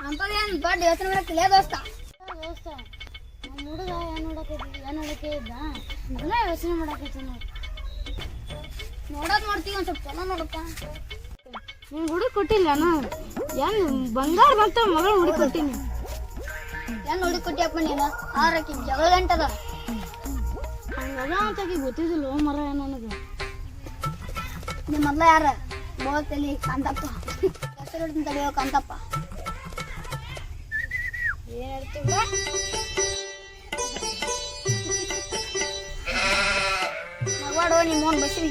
ಅಂತದೇನು ದೊಡ್ಡ ಯೋಚನೆ ಮಾಡಕ್ಕಿಲ್ಲ ದೋಸ್ತ. ದೋಸ್ತ ನಮ್ಮ ಹುಡುಗ ಏನು ನೋಡಕ್ಕೆ ಇದ್ದ ಅದನ್ನ ಯೋಚನೆ ಮಾಡಕೈತಿ ನೋಡಿ. ನೋಡೋದು ನೋಡ್ತೀವಿ ಒಂದು ಸ್ವಲ್ಪ ಚಲೋ ನೋಡಪ್ಪ. ನಿನ್ ಹುಡುಗ ಕೊಟ್ಟಿಲ್ಲ ಏನು ಬಂಗಾರ ಬಂತ ಮಗಳು ಹುಡುಗ ಕೊಟ್ಟಿನಿ. ಏನು ನೋಡಿ ಕೊಟ್ಟಿಯಪ್ಪ ನೀನು? ಆರಕ್ಕೆ ಜಗಳ ಗಂಟದ ಹಂಗದ ಅಂತಾಗಿ ಗೊತ್ತಿದ್ದಿಲ್ಲ ಮರ ನನಗೆ. ನಿಮ್ಮ ಮೊದ್ಲ ಯಾರ ಬೋತಲಿ ಕಾಂತಪ್ಪ ಹೆಸರು ಹಿಡಿದು ತಡೆಯೋ ಕಾಂತಪ್ಪ. ಏನು ಹೇಳ್ತೀವಿ ಮಗವಾಡೋ ನಿಮ್ಮ ಓನ್ ಬಸ್ರಿ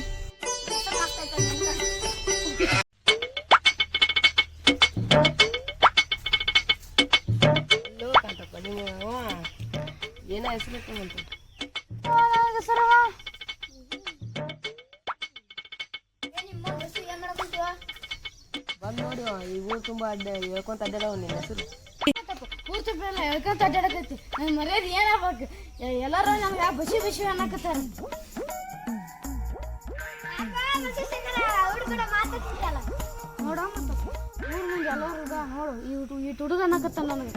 ಹೆಸರು ಹಾಕ್ತೈತೆ ಕಾಂತಪ್ಪ ನೀವು ಏನೋ ಹೆಸರು ಇಟ್ಟಂತ ಸರವ ಬಂದು ನೋಡಿ ಈ ಊರು ತುಂಬ ಹೇಳ್ಕೊಂತ ಅಡ್ಡಾಡವ ನಿನ್ನ ಹೆಸರು. ಪೂರ್ತಿ ಬೇಡ ಹೇಳ್ಕೊಂತ ಅಡ್ಡಾಡಕೈತಿ. ನನ್ನ ಮರ್ಯಾದೆ ಏನಾಗ್ಬೇಕು? ಎಲ್ಲರೂ ನಮ್ಗೆ ಬಸಿ ಬಸಿ ಅನ್ನಕತ್ತಾರ. ನೋಡ ಮತ್ತ ಊರ್ ಮುಂದೆ ಎಲ್ಲರೂ ನೋಡು ಈ ಹುಡುಗ ಅನ್ನಕತ್ತಾನ ನನಗೆ.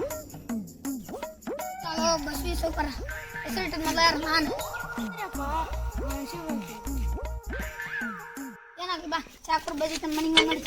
ಚಲೋ ಬಸ್ವಿ ಸೂಪರ್ ಹೆಸರು ಇಟ್ಟಿದ್ ಮೊದಲ ಯಾರು? ನಾನು. ಏನಾಗ್ಲಿ ಬಾ ಚಾಕೂರ್ ಬಜಿ ತಮ್ಮ ಮನೆಗೆ ಮಾಡಿ